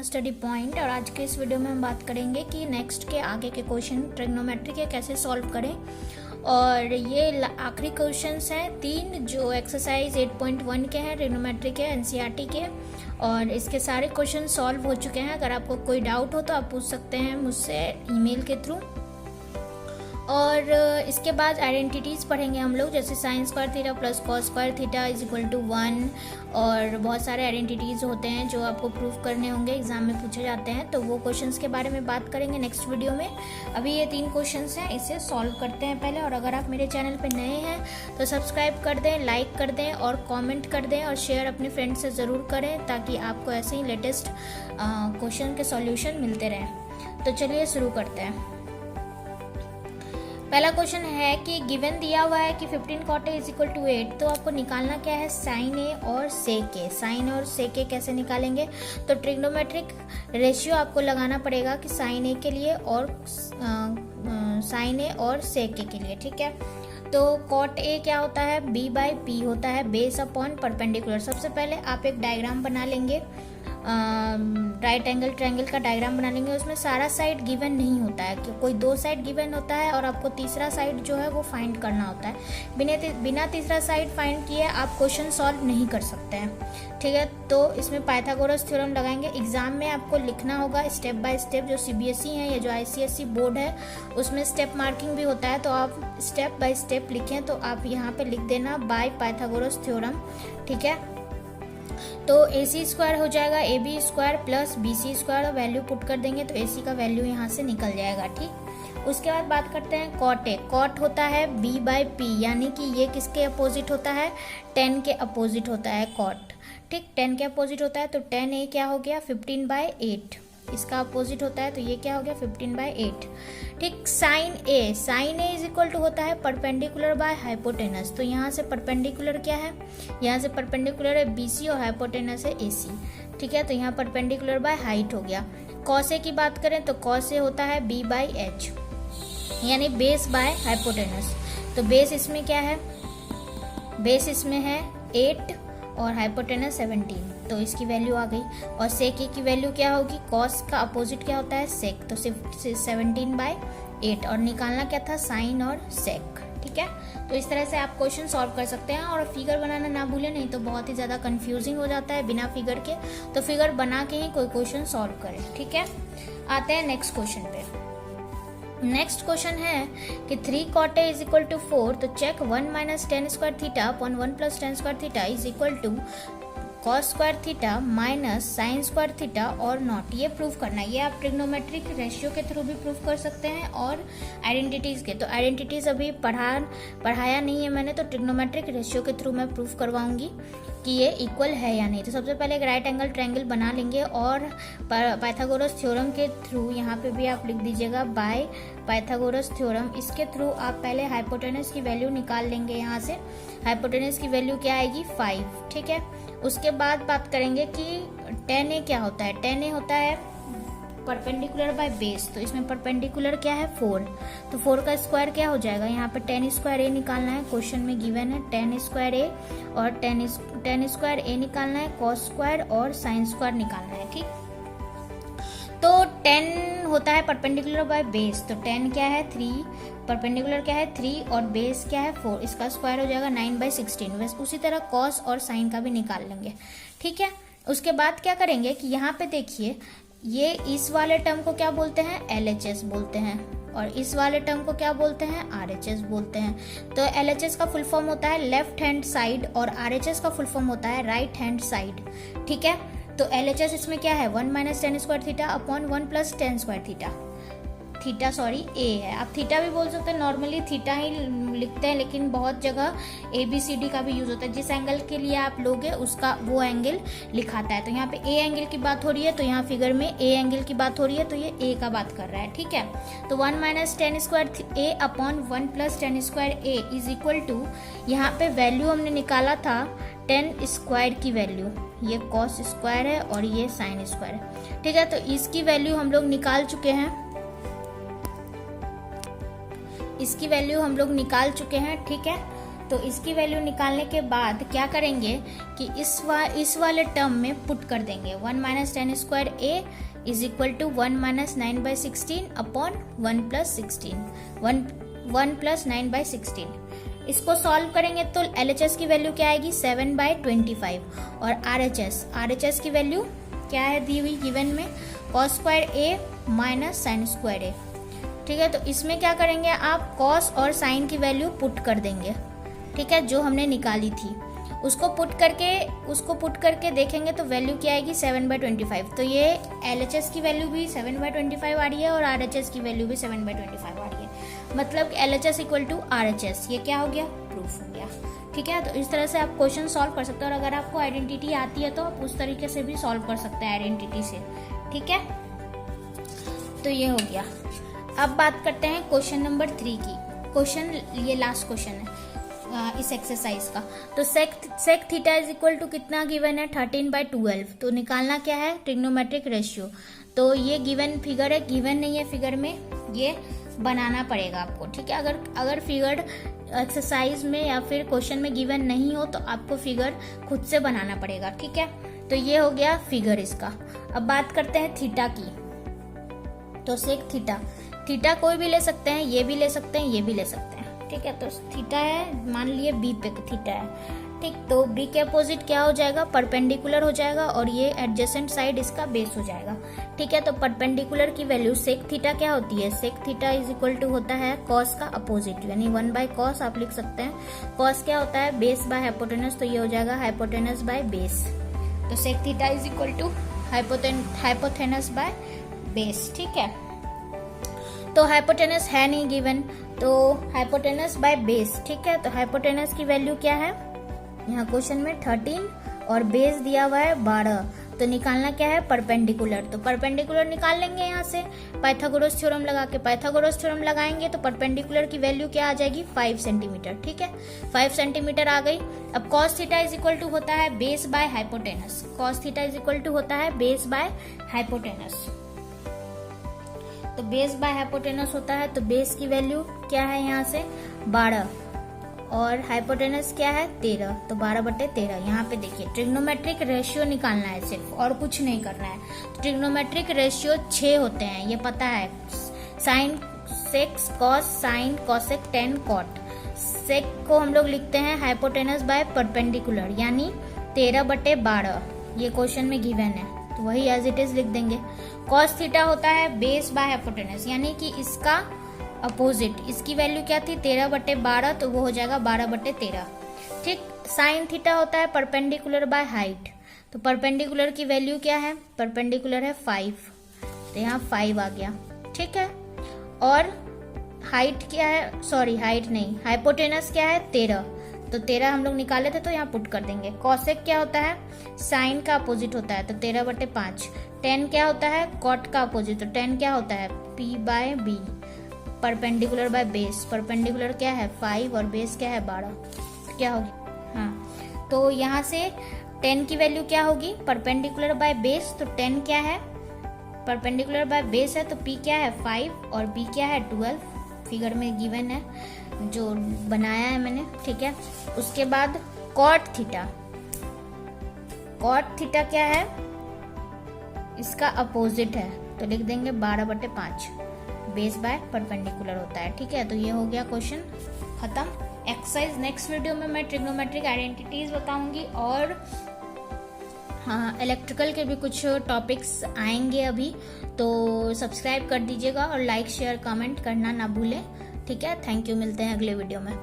Study point. और आज के इस वीडियो में हम बात करेंगे कि नेक्स्ट के आगे के क्वेश्चन ट्रिग्नोमेट्री के कैसे सॉल्व करें। और ये आखिरी क्वेश्चंस हैं 3 जो एक्सरसाइज 8.1 के हैं ट्रिग्नोमेट्री के एनसीईआरटी के। और इसके सारे क्वेश्चन सॉल्व हो चुके हैं। अगर आपको कोई डाउट हो तो आप पूछ सकते हैं मुझसे ईमेल के थ्रू। और इसके बाद आइडेंटिटीज़ पढ़ेंगे हम लोग, जैसे sine square theta plus cos square theta is equal to 1। और बहुत सारे आइडेंटिटीज़ होते हैं जो आपको प्रूफ करने होंगे, एग्जाम में पूछे जाते हैं, तो वो क्वेश्चंस के बारे में बात करेंगे नेक्स्ट वीडियो में। अभी ये 3 क्वेश्चंस हैं, इसे सॉल्व करते हैं पहले। और अगर आप मेरे चैनल पर नए हैं तो सब्सक्राइब कर दें, लाइक कर दें और कॉमेंट कर दें और शेयर अपने फ्रेंड से ज़रूर करें, ताकि आपको ऐसे ही लेटेस्ट क्वेश्चन के सॉल्यूशन मिलते रहें। तो चलिए शुरू करते हैं। पहला क्वेश्चन है कि गिवन दिया हुआ है कि 15 cot A is equal to 8, तो आपको निकालना क्या है, साइन ए और सेक ए। साइन और सेक ए कैसे निकालेंगे, तो ट्रिग्नोमेट्रिक रेशियो आपको लगाना पड़ेगा कि साइन ए के लिए और साइन ए और सेक ए के लिए, ठीक है। तो कॉट ए क्या होता है, बी बाई पी होता है, बेस अपॉन परपेंडिकुलर। सबसे पहले आप एक डायग्राम बना लेंगे, राइट एंगल ट्रायंगल का डायग्राम बना लेंगे। उसमें सारा साइड गिवन नहीं होता है, कि कोई 2 साइड गिवन होता है और आपको तीसरा साइड जो है वो फाइंड करना होता है। बिना तीसरा साइड फाइंड किए आप क्वेश्चन सॉल्व नहीं कर सकते हैं, ठीक है। तो इसमें पाइथागोरस थ्योरम लगाएंगे। एग्जाम में आपको लिखना होगा स्टेप बाय स्टेप। जो सीबीएसई है या जो आईसीएसई बोर्ड है उसमें स्टेप मार्किंग भी होता है, तो आप स्टेप बाय स्टेप लिखें। तो आप यहाँ पे लिख देना बाय पाइथागोरस थ्योरम, ठीक है। तो AC स्क्वायर हो जाएगा AB square plus BC square, value put कर देंगे तो AC का वैल्यू यहाँ से निकल जाएगा, ठीक। उसके बाद बात करते हैं कॉट ए। कॉट होता है B बाई पी, यानी कि ये किसके अपोजिट होता है, 10 के अपोजिट होता है कॉट, ठीक। 10 के अपोजिट होता है तो 10A क्या हो गया, 15 बाई 8। इसका अपोजिट होता है तो ये क्या हो गया, 15 बाई 8, ठीक। Sine A is equal to होता है परपेंडिकुलर बाय हाइपोटेनस। तो यहाँ से परपेंडिकुलर क्या है, यहाँ से परपेंडिकुलर है BC और हाइपोटेनस है AC, ठीक है। तो यहाँ परपेंडिकुलर बाय हाइट हो गया। कॉस ए की बात करें तो कॉस ए होता है B बाई H, यानी बेस बाय हाइपोटेनस। तो बेस इसमें क्या है, बेस इसमें है 8 और हाइपोटेनस 17, तो इसकी वैल्यू आ गई। और सेक ए की वैल्यू क्या होगी, कॉस का अपोजिट क्या होता है, सेक, तो सिर्फ 17 बाई 8। और निकालना क्या था, साइन और सेक, ठीक है। तो इस तरह से आप क्वेश्चन सॉल्व कर सकते हैं। और फिगर बनाना ना भूलें, नहीं तो बहुत ही ज़्यादा कंफ्यूजिंग हो जाता है बिना फिगर के। तो फिगर बना के ही कोई क्वेश्चन सॉल्व करें, ठीक है। आते हैं नेक्स्ट क्वेश्चन पे। नेक्स्ट क्वेश्चन है कि 3 cot A is equal to 4, तो check 1 minus tan square theta upon 1 plus tan square theta is equal to cos square theta minus sine square theta और नॉट। ये प्रूफ करना है। ये आप ट्रिग्नोमेट्रिक रेशियो के थ्रू भी प्रूफ कर सकते हैं और आइडेंटिटीज़ के। तो आइडेंटिटीज़ अभी पढ़ाया नहीं है मैंने, तो ट्रिग्नोमेट्रिक रेशियो के थ्रू मैं प्रूफ करवाऊंगी कि ये इक्वल है या नहीं। तो सबसे पहले एक राइट एंगल ट्रायंगल बना लेंगे और पाइथागोरस थ्योरम के थ्रू, यहाँ पे भी आप लिख दीजिएगा बाय पाइथागोरस थ्योरम, इसके थ्रू आप पहले हाइपोटेनस की वैल्यू निकाल लेंगे। यहाँ से हाइपोटेनस की वैल्यू क्या आएगी, 5, ठीक है। उसके बाद बात करेंगे कि 10A क्या होता है। 10A होता है परपेंडिकुलर बाय बेस, तो इसमें परपेंडिकुलर क्या है, 4, तो 4 का स्क्वायर क्या हो जाएगा, यहाँ पे 10 स्क्वायर A निकालना है। क्वेश्चन में गिवन है 10 स्क्वायर A और 10 स्क्वायर A निकालना है, कॉस स्क्वायर और साइन स्क्वायर निकालना है, ठीक। तो 10 होता है परपेंडिकुलर बाय बेस, तो 10 क्या है, 3, परपेंडिकुलर क्या है 3 और बेस क्या है 4, इसका स्क्वायर हो जाएगा 9/16। बस उसी तरह कॉस और साइन का भी निकाल लेंगे, ठीक है। उसके बाद क्या करेंगे कि यहाँ पे देखिए, ये इस वाले टर्म को क्या बोलते हैं, LHS बोलते हैं, और इस वाले टर्म को क्या बोलते हैं, RHS बोलते हैं। तो LHS का फुल फॉर्म होता है लेफ्ट हैंड साइड और RHS का फुल फॉर्म होता है राइट हैंड साइड, ठीक है। तो LHS इसमें क्या है, 1 minus tan square theta upon 1 plus tan square theta. Theta sorry A है, आप थीटा भी बोल सकते हैं, नॉर्मली थीटा ही लिखते हैं, लेकिन बहुत जगह ABCD का भी यूज होता है। जिस एंगल के लिए आप लोगे उसका वो एंगल लिखाता है। तो यहाँ पे A एंगल की बात हो रही है, तो यहाँ फिगर में A एंगल की बात हो रही है, तो ये A का बात कर रहा है, ठीक है। तो 1 minus tan square A upon 1 plus tan square A is equal to, यहाँ पे वैल्यू हमने निकाला था 10 स्क्वायर की वैल्यू, ये कॉस स्क्वायर है और ये साइन स्क्वायर है, ठीक है। तो इसकी वैल्यू हम लोग निकाल चुके हैं, इसकी वैल्यू हम लोग निकाल चुके हैं, ठीक है। तो इसकी वैल्यू निकालने के बाद क्या करेंगे कि इस वाले टर्म में पुट कर देंगे 1 minus 10 square A is equal to 1 minus 9/16 upon 1 plus 9/16। इसको सॉल्व करेंगे तो LHS की वैल्यू क्या आएगी 7/25 और RHS की वैल्यू क्या है दी हुई गिवन में cos स्क्वायर ए माइनस साइन स्क्वायर ए। ठीक है, तो इसमें क्या करेंगे आप cos और sin की वैल्यू पुट कर देंगे। ठीक है, जो हमने निकाली थी उसको पुट करके देखेंगे तो वैल्यू क्या आएगी 7/25। तो ये LHS की वैल्यू भी 7/25 आ रही है और RHS की वैल्यू भी 7/25 आ रही है, मतलब LHS इक्वल टू RHS। ये क्या हो गया, प्रूफ हो गया। ठीक है, तो इस तरह से आप क्वेश्चन सॉल्व कर सकते हो और अगर आपको आइडेंटिटी आती है तो आप उस तरीके से भी सॉल्व कर सकते हैं आइडेंटिटी से। ठीक है, तो ये हो गया। अब बात करते हैं क्वेश्चन नंबर 3 की। क्वेश्चन ये लास्ट क्वेश्चन है इस एक्सरसाइज का। तो sec theta is equal to कितना गिवन है 13/12। तो निकालना क्या है ट्रिग्नोमेट्रिक रेशियो। तो ये गिवन फिगर है, गिवन नहीं है फिगर में, ये बनाना पड़ेगा आपको। ठीक है, अगर फिगर एक्सरसाइज में या फिर क्वेश्चन में गिवन नहीं हो तो आपको फिगर खुद से बनाना पड़ेगा। ठीक है, तो ये हो गया फिगर इसका। अब बात करते हैं थीटा की। तो सेक थीटा कोई भी ले सकते हैं, ये भी ले सकते हैं, ये भी ले सकते हैं। ठीक है, तो थीटा है, मान लिए बी पे थीटा है। ठीक, तो बी के अपोजिट क्या हो जाएगा, परपेंडिकुलर हो जाएगा और ये एडजेसेंट साइड इसका बेस हो जाएगा। ठीक है, तो परपेंडिकुलर की वैल्यू सेक थीटा क्या होती है, sec theta is equal to होता है कॉस का अपोजिट, यानी 1/cos आप लिख सकते हैं। कॉस क्या होता है, बेस बाय हाइपोटेनस, तो ये हो जाएगा हाइपोटेनस बाय बेस। तो sec theta is equal to hypotenuse by base. ठीक है, तो हाइपोटेनस है नहीं गिवन, तो हाइपोटेनस बाय बेस। ठीक है, तो हाइपोटेनस की वैल्यू क्या है यहाँ क्वेश्चन में 13 और बेस दिया हुआ है 12। तो निकालना क्या है परपेंडिकुलर। तो परपेंडिकुलर निकाल लेंगे यहाँ से पाइथागोरस थ्योरम लगा के। पाइथागोरस थ्योरम लगाएंगे तो परपेंडिकुलर की वैल्यू क्या आ जाएगी 5 सेंटीमीटर। ठीक है, 5 सेंटीमीटर आ गई। अब cos theta is equal to होता है base by hypotenuse. cos theta is equal to होता है बेस बाय हाइपोटेनस। तो बेस बाय हाइपोटेनस होता है, तो बेस की वैल्यू क्या है यहाँ से 12 और हाइपोटेनस क्या है 13, तो 12/13। यहाँ पे देखिए ट्रिग्नोमेट्रिक रेशियो निकालना है सिर्फ, और कुछ नहीं करना है। ट्रिग्नोमेट्रिक रेशियो 6 होते हैं, ये पता है। Sine sec cos sine cosec tan cot. Sec को हम लोग लिखते हैं हाइपोटेनस बाय परपेंडिकुलर, यानी 13/12। ये क्वेश्चन में गिवन है तो वही एज इट इज लिख देंगे। कॉस थीटा होता है बेस बाय हाइपोटेनस, यानी कि इसका अपोजिट। इसकी वैल्यू क्या थी 13/12, तो वो हो जाएगा 12/13। ठीक, साइन थीटा होता है परपेंडिकुलर बाय हाइट। तो परपेंडिकुलर की वैल्यू क्या है, परपेंडिकुलर है 5, तो यहाँ 5 आ गया। ठीक है, और हाइट क्या है, सॉरी हाइट नहीं, हाइपोटेनस क्या है 13, तो 13 हम लोग निकाले थे तो यहाँ पुट कर देंगे। कॉसेक क्या होता है, साइन का अपोजिट होता है, तो 13/5। टेन क्या होता है, कॉट का अपोजिट, तो 10 क्या होता है P/B। Perpendicular by base, perpendicular क्या है 5 और बेस क्या है 12, क्या होगी, हाँ। तो यहाँ से 10 की वैल्यू क्या होगी, परपेंडिकुलर बाय बेस, तो 10 क्या है, परपेंडिकुलर बाय बेस है, तो P क्या है 5 और B क्या है 12। फिगर में गिवन है, जो बनाया है मैंने। ठीक है, उसके बाद कॉट थीटा क्या है, इसका अपोजिट है, तो लिख देंगे 12/5। बेस बाय परपेंडिकुलर होता है। ठीक है, तो ये हो गया क्वेश्चन खत्म। एक्सरसाइज नेक्स्ट वीडियो में मैं ट्रिग्नोमेट्रिक आइडेंटिटीज बताऊंगी और हाँ इलेक्ट्रिकल के भी कुछ टॉपिक्स आएंगे अभी, तो सब्सक्राइब कर दीजिएगा और लाइक शेयर कमेंट करना ना भूलें। ठीक है, थैंक यू, मिलते हैं अगले वीडियो में।